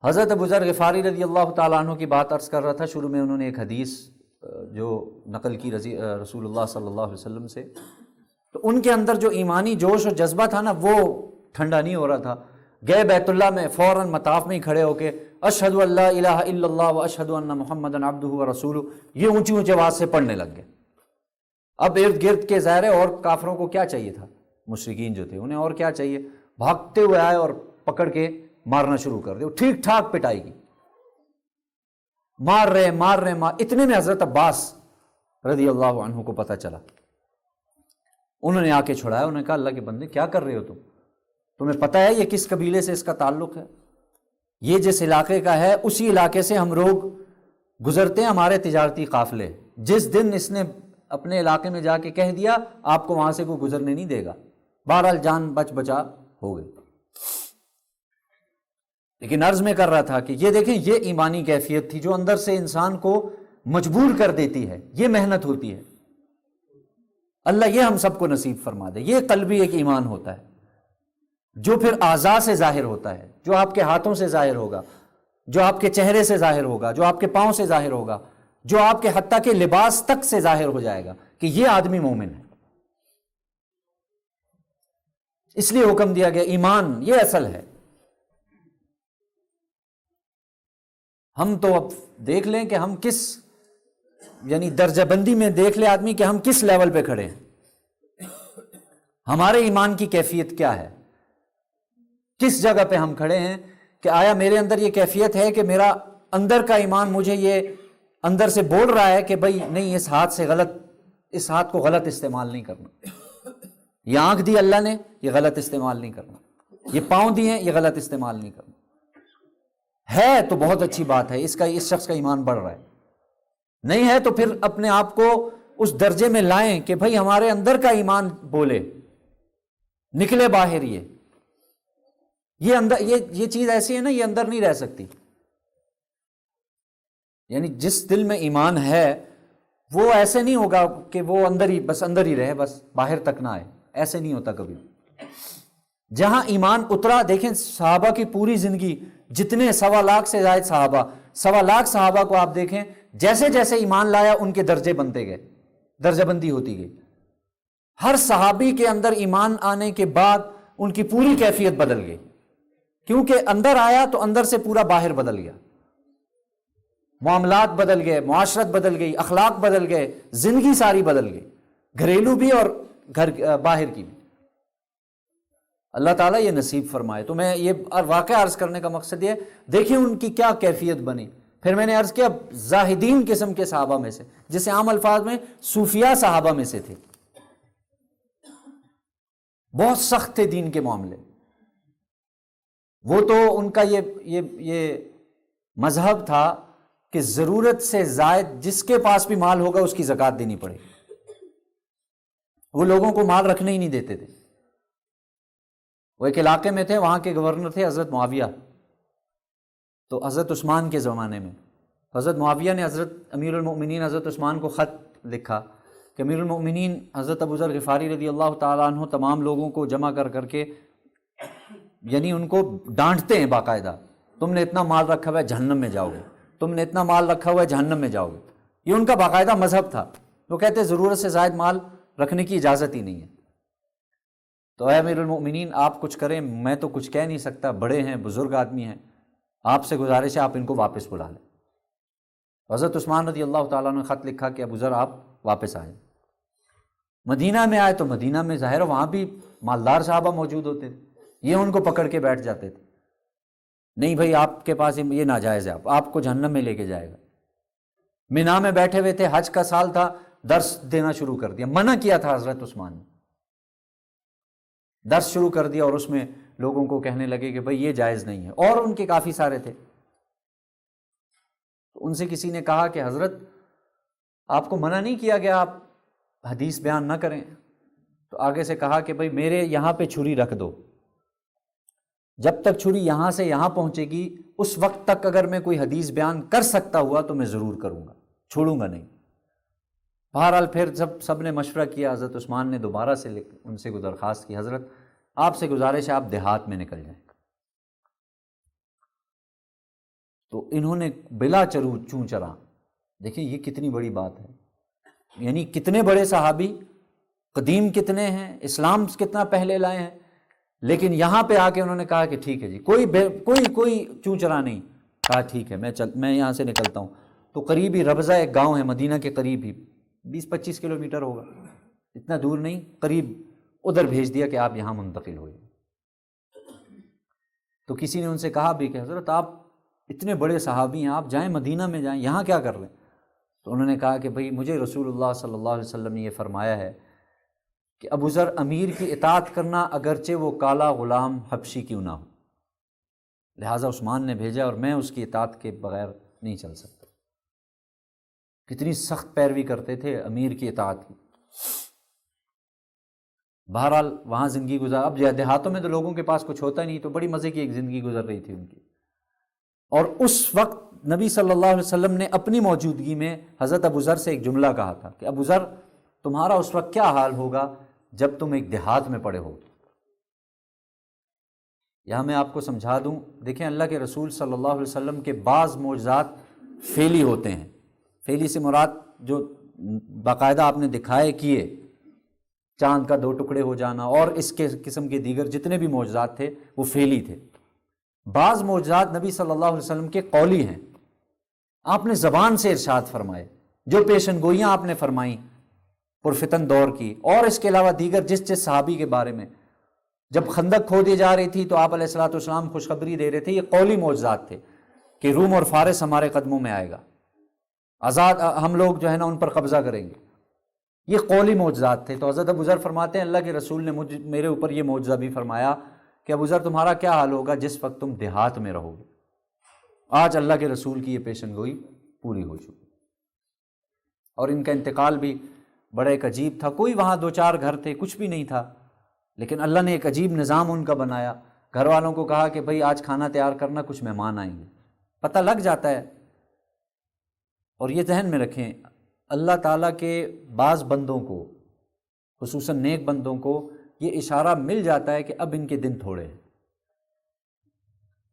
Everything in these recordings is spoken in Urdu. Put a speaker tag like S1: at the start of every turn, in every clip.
S1: حضرت ابو ذر غفاری رضی اللہ تعالیٰ عنہ کی بات عرض کر رہا تھا، شروع میں انہوں نے ایک حدیث جو نقل کی رسول اللہ صلی اللہ علیہ وسلم سے، تو ان کے اندر جو ایمانی جوش اور جذبہ تھا نا وہ ٹھنڈا نہیں ہو رہا تھا. گئے بیت اللہ میں، فوراً مطاف میں ہی کھڑے ہو کے اشہد ان لا الہ الا اللہ و اشہد ان محمدًا عبدہ و رسولہ، یہ اونچی اونچی آواز سے پڑھنے لگ گئے. اب ارد گرد کے ظاہر ہے اور کافروں کو کیا چاہیے تھا، مشرکین جو تھے انہیں اور کیا چاہیے، بھاگتے ہوئے آئے اور پکڑ کے مارنا شروع کر دیا، ٹھیک ٹھاک پٹائی کی، مار رہے اتنے میں حضرت عباس رضی اللہ عنہ کو پتہ چلا. انہوں نے آ کے چھڑایا، انہوں نے کہا اللہ کے بندے کیا کر رہے ہو تمہیں پتہ ہے یہ کس قبیلے سے اس کا تعلق ہے؟ یہ جس علاقے کا ہے اسی علاقے سے ہم لوگ گزرتے ہیں، ہمارے تجارتی قافلے، جس دن اس نے اپنے علاقے میں جا کے کہہ دیا آپ کو وہاں سے کوئی گزرنے نہیں دے گا. بہرحال جان بچا ہو گئی. لیکن عرض میں کر رہا تھا کہ یہ دیکھیں، یہ ایمانی کیفیت تھی جو اندر سے انسان کو مجبور کر دیتی ہے، یہ محنت ہوتی ہے. اللہ یہ ہم سب کو نصیب فرما دے. یہ قلبی ایک ایمان ہوتا ہے جو پھر اعضاء سے ظاہر ہوتا ہے، جو آپ کے ہاتھوں سے ظاہر ہوگا، جو آپ کے چہرے سے ظاہر ہوگا، جو آپ کے پاؤں سے ظاہر ہوگا، جو آپ کے حتیٰ کے لباس تک سے ظاہر ہو جائے گا کہ یہ آدمی مومن ہے. اس لیے حکم دیا گیا ایمان یہ اصل ہے. ہم تو اب دیکھ لیں کہ ہم کس یعنی درجہ بندی میں دیکھ لے آدمی کہ ہم کس لیول پہ کھڑے ہیں، ہمارے ایمان کی کیفیت کیا ہے، کس جگہ پہ ہم کھڑے ہیں، کہ آیا میرے اندر یہ کیفیت ہے کہ میرا اندر کا ایمان مجھے یہ اندر سے بول رہا ہے کہ بھئی نہیں، اس ہاتھ کو غلط استعمال نہیں کرنا، یہ آنکھ دی اللہ نے یہ غلط استعمال نہیں کرنا، یہ پاؤں دیے یہ غلط استعمال نہیں کرنا. ہے تو بہت اچھی بات ہے، اس شخص کا ایمان بڑھ رہا ہے. نہیں ہے تو پھر اپنے آپ کو اس درجے میں لائیں کہ بھئی ہمارے اندر کا ایمان بولے، نکلے باہر. یہ چیز ایسی ہے نا، یہ اندر نہیں رہ سکتی. یعنی جس دل میں ایمان ہے وہ ایسے نہیں ہوگا کہ وہ اندر ہی رہے، بس باہر تک نہ آئے، ایسے نہیں ہوتا کبھی. جہاں ایمان اترا، دیکھیں صحابہ کی پوری زندگی، جتنے 1.25 لاکھ سے زائد صحابہ، 1.25 لاکھ صحابہ کو آپ دیکھیں، جیسے جیسے ایمان لایا ان کے درجے بنتے گئے، درجہ بندی ہوتی گئی. ہر صحابی کے اندر ایمان آنے کے بعد ان کی پوری کیفیت بدل گئی، کیونکہ اندر آیا تو اندر سے پورا باہر بدل گیا. معاملات بدل گئے، معاشرت بدل گئی، اخلاق بدل گئے، زندگی ساری بدل گئی، گھریلو بھی اور باہر کی بھی. اللہ تعالیٰ یہ نصیب فرمائے. تو میں یہ واقعہ عرض کرنے کا مقصد یہ دیکھیں ان کی کیا کیفیت بنی. پھر میں نے عرض کیا زاہدین قسم کے صحابہ میں سے، جسے عام الفاظ میں صوفیاء صحابہ میں سے تھے، بہت سخت تھے دین کے معاملے. وہ تو ان کا یہ مذہب تھا کہ ضرورت سے زائد جس کے پاس بھی مال ہوگا اس کی زکوٰۃ دینی پڑے گی. وہ لوگوں کو مال رکھنے ہی نہیں دیتے تھے. وہ ایک علاقے میں تھے، وہاں کے گورنر تھے حضرت معاویہ. تو حضرت عثمان کے زمانے میں حضرت معاویہ نے حضرت امیر المؤمنین حضرت عثمان کو خط لکھا کہ امیر المؤمنین حضرت ابو ذر غفاری رضی اللہ تعالیٰ عنہ تمام لوگوں کو جمع کر کے یعنی ان کو ڈانٹتے ہیں باقاعدہ، تم نے اتنا مال رکھا ہوا ہے جہنم میں جاؤ گے، تم نے اتنا مال رکھا ہوا ہے جہنم میں جاؤ گے. یہ ان کا باقاعدہ مذہب تھا. وہ کہتے ہیں ضرورت سے زائد مال رکھنے کی اجازت ہی نہیں ہے. تو اے امیر المؤمنین آپ کچھ کریں، میں تو کچھ کہہ نہیں سکتا، بڑے ہیں بزرگ آدمی ہیں، آپ سے گزارش ہے آپ ان کو واپس بلا لیں. حضرت عثمان رضی اللہ تعالیٰ نے خط لکھا کہ ابو ذر آپ واپس آئیں. مدینہ میں آئے تو مدینہ میں ظاہر وہاں بھی مالدار صحابہ موجود ہوتے تھے، یہ ان کو پکڑ کے بیٹھ جاتے تھے، نہیں بھائی آپ کے پاس یہ ناجائز ہے، آپ کو جہنم میں لے کے جائے گا. مینا میں بیٹھے ہوئے تھے، حج کا سال تھا، درس دینا شروع کر دیا. منع کیا تھا حضرت عثمان نے، درس شروع کر دیا اور اس میں لوگوں کو کہنے لگے کہ بھئی یہ جائز نہیں ہے. اور ان کے کافی سارے تھے. تو ان سے کسی نے کہا کہ حضرت آپ کو منع نہیں کیا گیا آپ حدیث بیان نہ کریں؟ تو آگے سے کہا کہ بھئی میرے یہاں پہ چھری رکھ دو، جب تک چھری یہاں سے یہاں پہنچے گی اس وقت تک اگر میں کوئی حدیث بیان کر سکتا ہوا تو میں ضرور کروں گا، چھوڑوں گا نہیں. بہرحال پھر جب سب نے مشورہ کیا، حضرت عثمان نے دوبارہ سے ان سے درخواست کی، حضرت آپ سے گزارش ہے آپ دیہات میں نکل جائیں. تو انہوں نے بلا چوں چرا، دیکھیں یہ کتنی بڑی بات ہے، یعنی کتنے بڑے صحابی، قدیم کتنے ہیں، اسلام کتنا پہلے لائے ہیں، لیکن یہاں پہ آ کے انہوں نے کہا کہ ٹھیک ہے جی، کوئی چوں چرا نہیں، کہا ٹھیک ہے میں یہاں سے نکلتا ہوں۔ تو قریب ہی ربضہ ایک گاؤں ہے مدینہ کے قریب ہی، 20-25 کلومیٹر ہوگا، اتنا دور نہیں، قریب، ادھر بھیج دیا کہ آپ یہاں منتقل ہوئے۔ تو کسی نے ان سے کہا بھی کہ حضرت آپ اتنے بڑے صحابی ہیں، آپ جائیں مدینہ میں جائیں، یہاں کیا کر رہے ہیں؟ تو انہوں نے کہا کہ بھئی مجھے رسول اللہ صلی اللہ علیہ وسلم نے یہ فرمایا ہے کہ ابو ذر امیر کی اطاعت کرنا اگرچہ وہ کالا غلام حبشی کیوں نہ ہو، لہٰذا عثمان نے بھیجا اور میں اس کی اطاعت کے بغیر نہیں چل سکتا۔ کتنی سخت پیروی کرتے تھے امیر کی اطاعت کی۔ بہرحال وہاں زندگی گزار، اب دیہاتوں میں تو لوگوں کے پاس کچھ ہوتا ہی نہیں، تو بڑی مزے کی ایک زندگی گزر رہی تھی ان کی۔ اور اس وقت نبی صلی اللہ علیہ وسلم نے اپنی موجودگی میں حضرت ابو ذر سے ایک جملہ کہا تھا کہ ابو ذر تمہارا اس وقت کیا حال ہوگا جب تم ایک دیہات میں پڑے ہو۔ یہاں میں آپ کو سمجھا دوں، دیکھیں اللہ کے رسول صلی اللہ علیہ وسلم کے بعض معجزات فعلی ہوتے ہیں، فعلی سے مراد جو باقاعدہ آپ نے دکھائے کیے، چاند کا 2 ٹکڑے ہو جانا اور اس کے قسم کے دیگر جتنے بھی معجزات تھے وہ فعلی تھے۔ بعض معجزات نبی صلی اللہ علیہ وسلم کے قولی ہیں، آپ نے زبان سے ارشاد فرمائے، جو پیشن گوئیاں آپ نے فرمائیں پرفتن دور کی، اور اس کے علاوہ دیگر جس صحابی کے بارے میں جب خندق کھودی جا رہی تھی تو آپ علیہ الصلوۃ والسلام خوشخبری دے رہے تھے، یہ قولی معجزات تھے کہ روم اور فارس ہمارے قدموں میں آئے گا، آزاد ہم لوگ جو ہے نا ان پر قبضہ کریں گے، یہ قولی معجزات تھے۔ تو حضرت ابو ذر فرماتے ہیں اللہ کے رسول نے میرے اوپر یہ معجزہ بھی فرمایا کہ ابو ذر تمہارا کیا حال ہوگا جس وقت تم دیہات میں رہو گے۔ آج اللہ کے رسول کی یہ پیشن گوئی پوری ہو چکی، اور ان کا انتقال بھی بڑا ایک عجیب تھا، کوئی وہاں 2-4 گھر تھے، کچھ بھی نہیں تھا، لیکن اللہ نے ایک عجیب نظام ان کا بنایا، گھر والوں کو کہا کہ بھئی آج کھانا تیار کرنا، کچھ مہمان آئیں گے، پتہ لگ جاتا ہے۔ اور یہ ذہن میں رکھیں، اللہ تعالیٰ کے بعض بندوں کو، خصوصاً نیک بندوں کو، یہ اشارہ مل جاتا ہے کہ اب ان کے دن تھوڑے ہیں،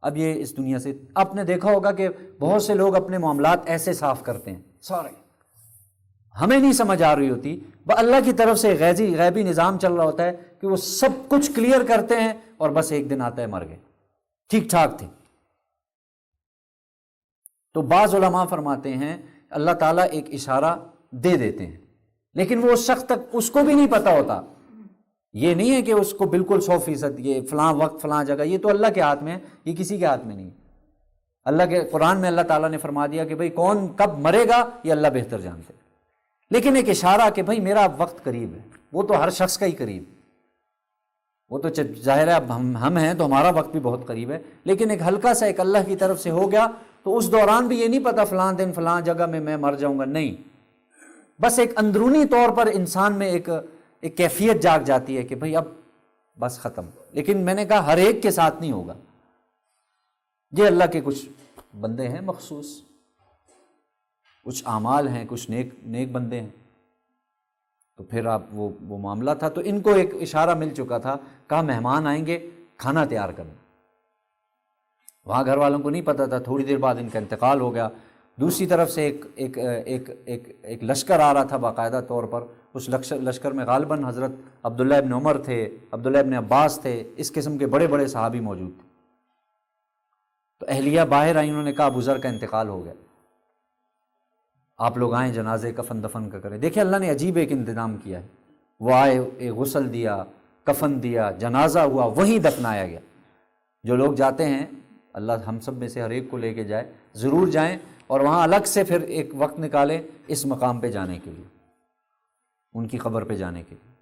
S1: اب یہ اس دنیا سے۔ آپ نے دیکھا ہوگا کہ بہت سے لوگ اپنے معاملات ایسے صاف کرتے ہیں، سارے ہمیں نہیں سمجھ آ رہی ہوتی، اللہ کی طرف سے غیبی نظام چل رہا ہوتا ہے کہ وہ سب کچھ کلیئر کرتے ہیں، اور بس ایک دن آتا ہے مر گئے، ٹھیک ٹھاک تھے۔ تو بعض علماء فرماتے ہیں اللہ تعالیٰ ایک اشارہ دے دیتے ہیں، لیکن وہ اس شخص تک اس کو بھی نہیں پتہ ہوتا، یہ نہیں ہے کہ اس کو بالکل 100% یہ فلاں وقت فلاں جگہ، یہ تو اللہ کے ہاتھ میں ہے، یہ کسی کے ہاتھ میں نہیں۔ اللہ کے قرآن میں اللہ تعالیٰ نے فرما دیا کہ بھئی کون کب مرے گا یہ اللہ بہتر جانتے، لیکن ایک اشارہ کہ بھئی میرا وقت قریب ہے، وہ تو ہر شخص کا ہی قریب، وہ تو ظاہر ہے اب ہم ہیں تو ہمارا وقت بھی بہت قریب ہے، لیکن ایک ہلکا سا ایک اللہ کی طرف سے ہو گیا تو اس دوران بھی یہ نہیں پتا فلاں دن فلاں جگہ میں مر جاؤں گا، نہیں، بس ایک اندرونی طور پر انسان میں ایک کیفیت جاگ جاتی ہے کہ بھئی اب بس ختم۔ لیکن میں نے کہا ہر ایک کے ساتھ نہیں ہوگا، یہ اللہ کے کچھ بندے ہیں مخصوص، کچھ اعمال ہیں، کچھ نیک بندے ہیں، تو پھر آپ وہ معاملہ تھا، تو ان کو ایک اشارہ مل چکا تھا، کہا مہمان آئیں گے، کھانا تیار کرنا۔ وہاں گھر والوں کو نہیں پتہ تھا، تھوڑی دیر بعد ان کا انتقال ہو گیا۔ دوسری طرف سے ایک لشکر آ رہا تھا باقاعدہ طور پر، اس لشکر میں غالباً حضرت عبداللہ ابن عمر تھے، عبداللہ ابن عباس تھے، اس قسم کے بڑے بڑے صحابی موجود تھے۔ تو اہلیہ باہر آئیں، انہوں نے کہا ابو ذر کا انتقال ہو گیا، آپ لوگ آئیں جنازے کفن دفن کا کریں۔ دیکھیں اللہ نے عجیب ایک انتظام کیا ہے، وہ آئے، ایک غسل دیا، کفن دیا، جنازہ ہوا، وہیں دفنایا گیا۔ جو لوگ جاتے ہیں اللہ ہم سب میں سے ہر ایک کو لے کے جائے، ضرور جائیں، اور وہاں الگ سے پھر ایک وقت نکالیں اس مقام پہ جانے کے لیے، ان کی قبر پہ جانے کے لیے۔